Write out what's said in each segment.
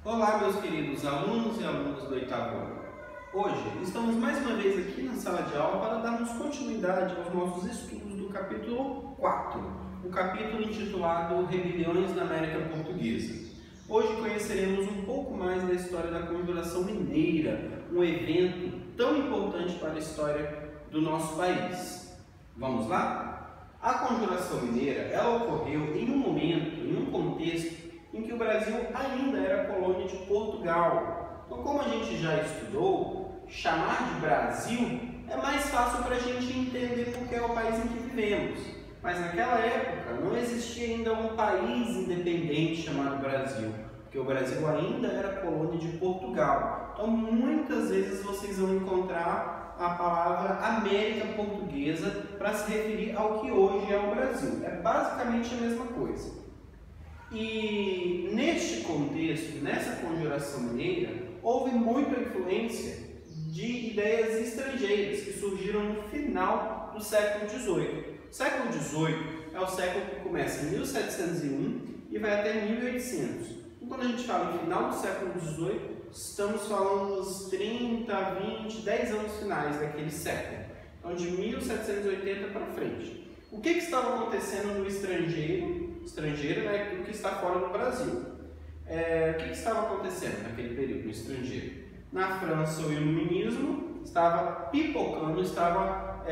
Olá, meus queridos alunos e alunas do oitavo ano. Hoje estamos mais uma vez aqui na sala de aula para darmos continuidade aos nossos estudos do capítulo 4, o capítulo intitulado Rebeliões na América Portuguesa. Hoje conheceremos um pouco mais da história da Conjuração Mineira, um evento tão importante para a história do nosso país. Vamos lá? A Conjuração Mineira ela ocorreu em um momento, em um contexto em que o Brasil ainda era colônia de Portugal. Então, como a gente já estudou, chamar de Brasil é mais fácil para a gente entender porque é o país em que vivemos. Mas naquela época não existia ainda um país independente chamado Brasil, porque o Brasil ainda era colônia de Portugal. Então, muitas vezes vocês vão encontrar a palavra América Portuguesa para se referir ao que hoje é o Brasil. É basicamente a mesma coisa. E neste contexto, nessa Conjuração Mineira, houve muita influência de ideias estrangeiras que surgiram no final do século XVIII. O século XVIII é o século que começa em 1701 e vai até 1800. Então, quando a gente fala em final do século XVIII, estamos falando dos 30, 20, 10 anos finais daquele século. Então, de 1780 para frente. O que estava acontecendo no estrangeiro, né, do que está fora do Brasil? O que estava acontecendo naquele período no estrangeiro? Na França, o iluminismo estava pipocando, estava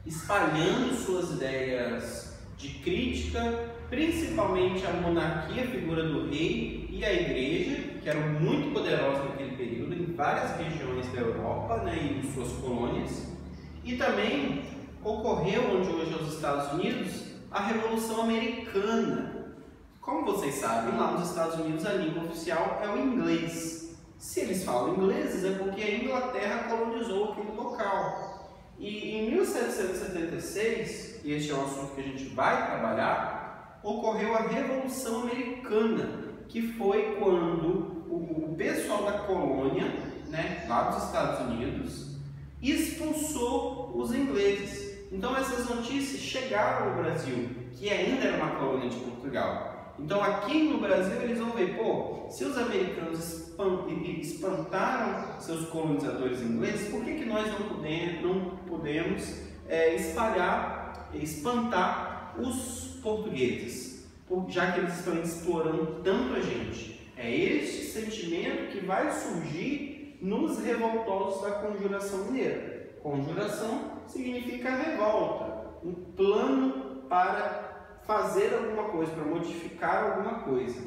espalhando suas ideias de crítica, principalmente à monarquia, a figura do rei e a igreja, que eram muito poderosas naquele período em várias regiões da Europa, né, e em suas colônias. E também ocorreu, onde hoje é os Estados Unidos, a Revolução Americana. Como vocês sabem, lá nos Estados Unidos a língua oficial é o inglês. Se eles falam inglês, é porque a Inglaterra colonizou aquele local. E em 1776, e este é um assunto que a gente vai trabalhar, ocorreu a Revolução Americana, que foi quando o pessoal da colônia, né, lá dos Estados Unidos, expulsou os ingleses. Então essas notícias chegaram ao Brasil, que ainda era uma colônia de Portugal. Então aqui no Brasil eles vão ver, se os americanos espantaram seus colonizadores ingleses, por que nós não podemos espantar os portugueses? Já que eles estão explorando tanto a gente. É este sentimento que vai surgir nos revoltosos da Conjuração Mineira. Conjuração significa revolta, um plano para fazer alguma coisa, para modificar alguma coisa.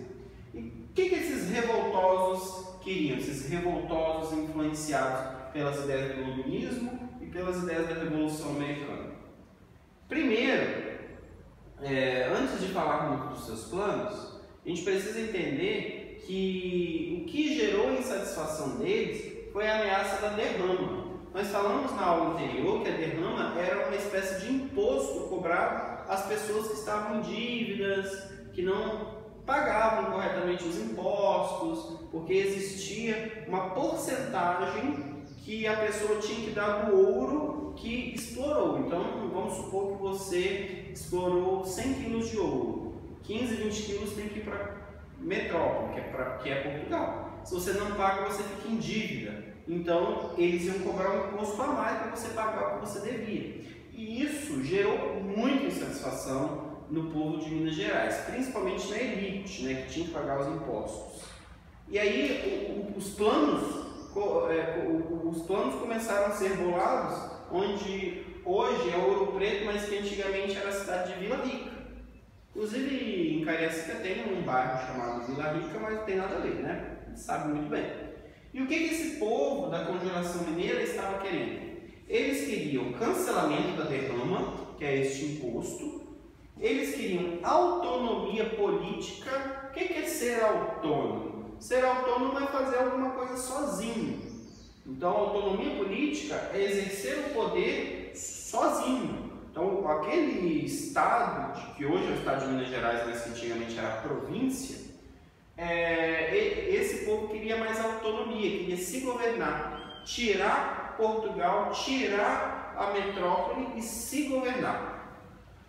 E o que esses revoltosos queriam? Esses revoltosos influenciados pelas ideias do iluminismo e pelas ideias da Revolução Americana. Primeiro, antes de falar muito dos seus planos, a gente precisa entender que o que gerou a insatisfação deles foi a ameaça da derrama. Nós falamos na aula anterior que a derrama era uma espécie de imposto cobrado às pessoas que estavam em dívidas, que não pagavam corretamente os impostos, porque existia uma porcentagem que a pessoa tinha que dar do ouro que explorou. Então, vamos supor que você explorou 100 quilos de ouro, 15, 20 quilos tem que ir para metrópole, que é Portugal. Se você não paga, você fica em dívida. Então, eles iam cobrar um imposto a mais para você pagar o que você devia. E isso gerou muita insatisfação no povo de Minas Gerais, principalmente na elite, né, que tinha que pagar os impostos. E aí, os planos começaram a ser bolados, onde hoje é Ouro Preto, mas que antigamente era a cidade de Vila Rica. Inclusive, em Cariacica tem um bairro chamado Vila Rica, mas não tem nada a ver, né? A gente sabe muito bem. E o que esse povo da Conjuração Mineira estava querendo? Eles queriam cancelamento da derrama, que é este imposto. Eles queriam autonomia política. O que é ser autônomo? Ser autônomo é fazer alguma coisa sozinho. Então, a autonomia política é exercer o poder sozinho. Então, aquele estado, que hoje é o estado de Minas Gerais, mas que antigamente era a província, esse povo queria mais autonomia, queria se governar, tirar Portugal, tirar a metrópole e se governar.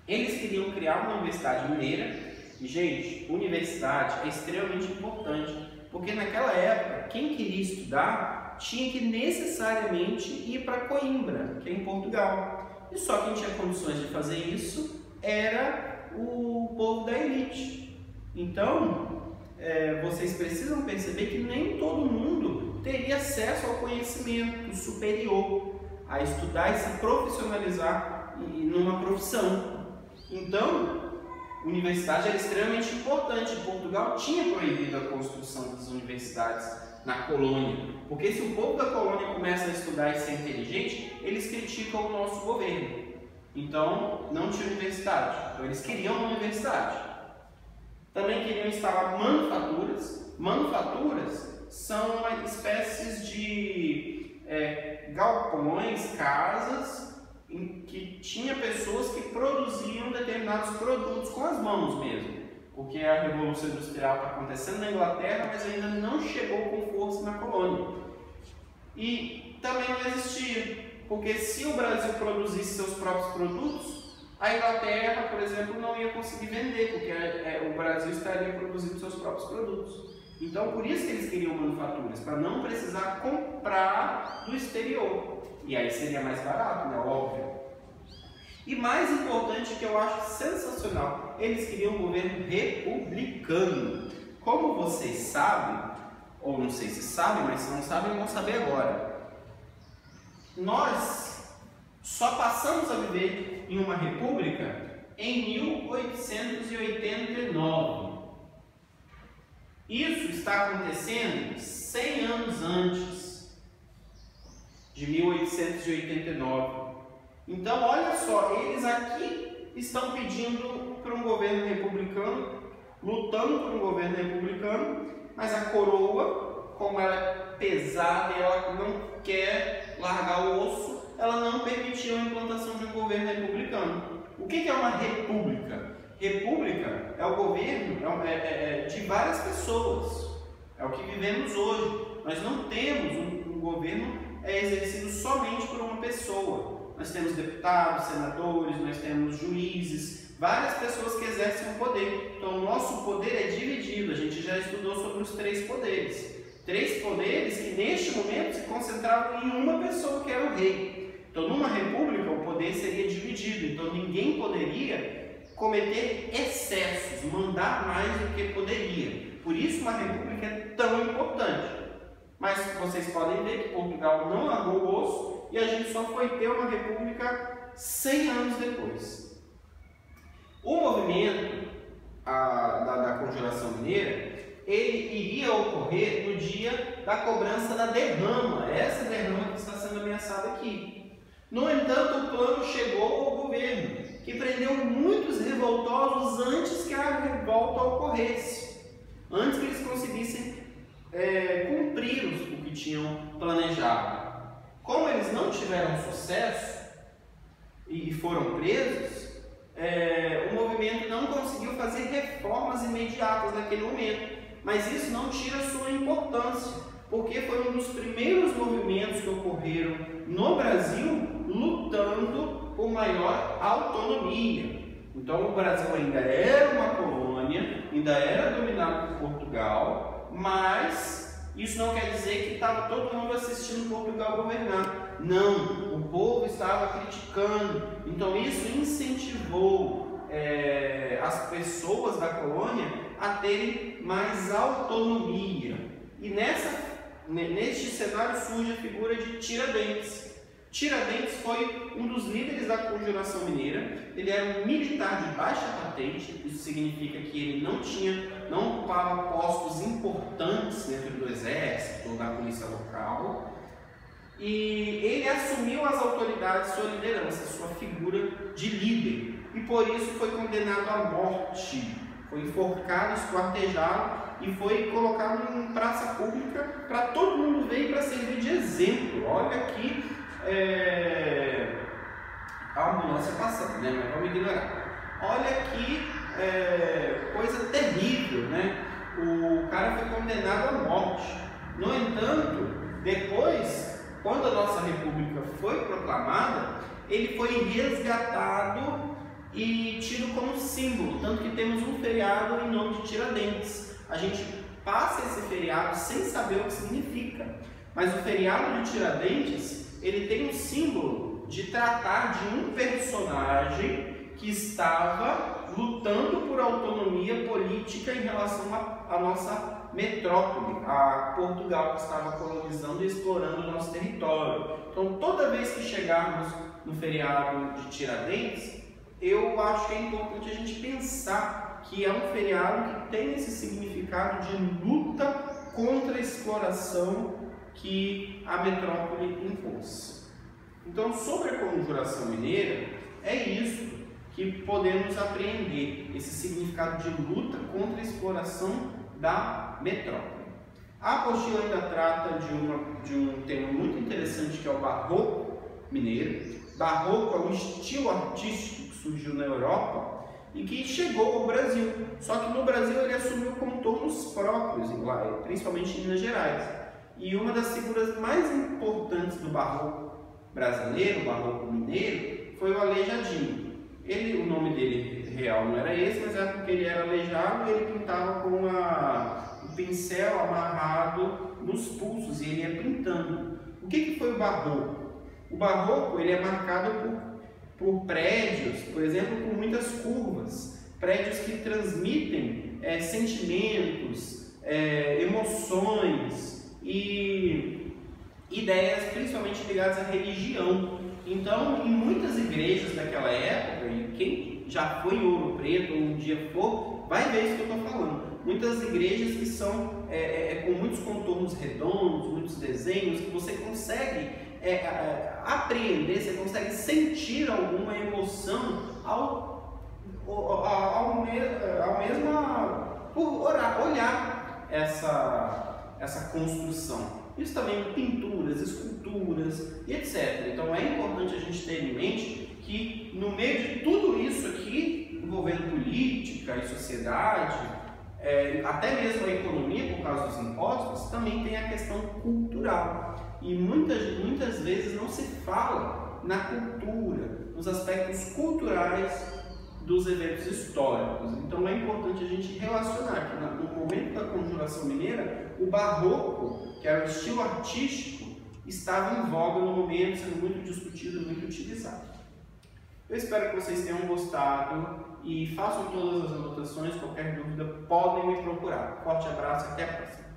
Eles queriam criar uma universidade mineira E, gente, universidade é extremamente importante, porque naquela época, quem queria estudar tinha que necessariamente ir para Coimbra, que é em Portugal. E só quem tinha condições de fazer isso era o povo da elite. Então, vocês precisam perceber que nem todo mundo teria acesso ao conhecimento superior, a estudar e se profissionalizar numa profissão. Então, a universidade era extremamente importante. Portugal tinha proibido a construção das universidades na colônia, porque se o povo da colônia começa a estudar e ser inteligente, eles criticam o nosso governo. Então, não tinha universidade. Então, eles queriam uma universidade. Também queriam instalar manufaturas. Manufaturas são espécies de galpões, casas, em que tinha pessoas que produziam determinados produtos com as mãos mesmo, porque a Revolução Industrial está acontecendo na Inglaterra, mas ainda não chegou com força na colônia. E também não existia, porque se o Brasil produzisse seus próprios produtos, a Inglaterra, por exemplo, não ia conseguir vender, porque o Brasil estaria produzindo seus próprios produtos. Então, por isso que eles queriam manufaturas, para não precisar comprar do exterior. E aí seria mais barato, né? Óbvio. E mais importante, que eu acho sensacional, eles queriam um governo republicano. Como vocês sabem, ou não sei se sabem, mas se não sabem, vão saber agora. Nós só passamos a viver em uma república em 1889. Isso está acontecendo 100 anos antes de 1889. Então, olha só, eles aqui estão pedindo para um governo republicano, lutando por um governo republicano, mas a coroa, como ela é pesada e ela não quer largar o osso, ela não permitiu a implantação de um governo republicano. O que é uma república? República é o governo de várias pessoas, é o que vivemos hoje. Nós não temos um governo exercido somente por uma pessoa. Nós temos deputados, senadores, nós temos juízes, várias pessoas que exercem o poder. Então o nosso poder é dividido, a gente já estudou sobre os 3 poderes. 3 poderes que neste momento se concentravam em uma pessoa, que era o rei. Então numa república o poder seria dividido, então ninguém poderia cometer excessos, mandar mais do que poderia. Por isso uma república é tão importante. Mas vocês podem ver que Portugal não largou o osso e a gente só foi ter uma república 100 anos depois. O movimento da Conjuração Mineira, ele iria ocorrer no dia da cobrança da derrama, essa derrama que está sendo ameaçada aqui. No entanto, o plano chegou ao governo, que prendeu muitos revoltosos antes que a revolta ocorresse, antes que eles conseguissem cumprir o que tinham planejado. Como eles não tiveram sucesso e foram presos, o movimento não conseguiu fazer reformas imediatas naquele momento, mas isso não tira sua importância, porque foi um dos primeiros movimentos que ocorreram no Brasil lutando por maior autonomia. Então o Brasil ainda era uma colônia, ainda era dominado por Portugal, mas isso não quer dizer que estava todo mundo assistindo Portugal governar. Não, o povo estava criticando. Então isso incentivou as pessoas da colônia a terem mais autonomia. E neste cenário surge a figura de Tiradentes. Tiradentes foi um dos líderes da Conjuração Mineira. Ele era um militar de baixa patente, isso significa que ele não ocupava postos importantes dentro do exército ou da polícia local. E ele assumiu as autoridades, sua liderança, sua figura de líder. E por isso foi condenado à morte. Foi enforcado, esquartejado e foi colocado em praça pública para todo mundo ver e para servir de exemplo. Olha aqui a ambulância passando, né? Mas vamos ignorar. Olha que coisa terrível, né? O cara foi condenado à morte. No entanto, depois, quando a nossa república foi proclamada, ele foi resgatado e tido como símbolo, tanto que temos um feriado em nome de Tiradentes. A gente passa esse feriado sem saber o que significa, mas o feriado de Tiradentes, ele tem um símbolo de tratar de um personagem que estava lutando por autonomia política em relação à nossa metrópole, a Portugal, que estava colonizando e explorando o nosso território. Então, toda vez que chegarmos no feriado de Tiradentes, eu acho que é importante a gente pensar que é um feriado que tem esse significado de luta contra a exploração que a metrópole impôs. Então, sobre a Conjuração Mineira, é isso que podemos apreender, esse significado de luta contra a exploração da metrópole. A apostila ainda trata de um tema muito interessante, que é o barroco mineiro. Barroco é um estilo artístico que surgiu na Europa e que chegou ao Brasil. Só que no Brasil ele assumiu contornos próprios, principalmente em Minas Gerais. E uma das figuras mais importantes do barroco brasileiro, o barroco mineiro, foi o Aleijadinho. O nome dele real não era esse, mas era porque ele era aleijado e ele pintava com o pincel amarrado nos pulsos e ele ia pintando. O que foi o barroco? O barroco ele é marcado por prédios, por exemplo, com muitas curvas, prédios que transmitem sentimentos, emoções e ideias principalmente ligadas à religião. Então, em muitas igrejas daquela época, e quem já foi em Ouro Preto ou um dia for, vai ver isso que eu estou falando. Muitas igrejas que são com muitos contornos redondos, muitos desenhos, que você consegue apreender, você consegue sentir alguma emoção por olhar essa construção. Isso também em pinturas, esculturas e etc. Então é importante a gente ter em mente que no meio de tudo isso aqui, envolvendo política e sociedade, até mesmo a economia por causa dos impostos, também tem a questão cultural. E muitas vezes não se fala na cultura, nos aspectos culturais dos eventos históricos. Então é importante a gente relacionar que no momento da Conjuração Mineira, o barroco, que era o estilo artístico, estava em voga no momento, sendo muito discutido e muito utilizado. Eu espero que vocês tenham gostado e façam todas as anotações. Qualquer dúvida podem me procurar. Forte abraço e até a próxima.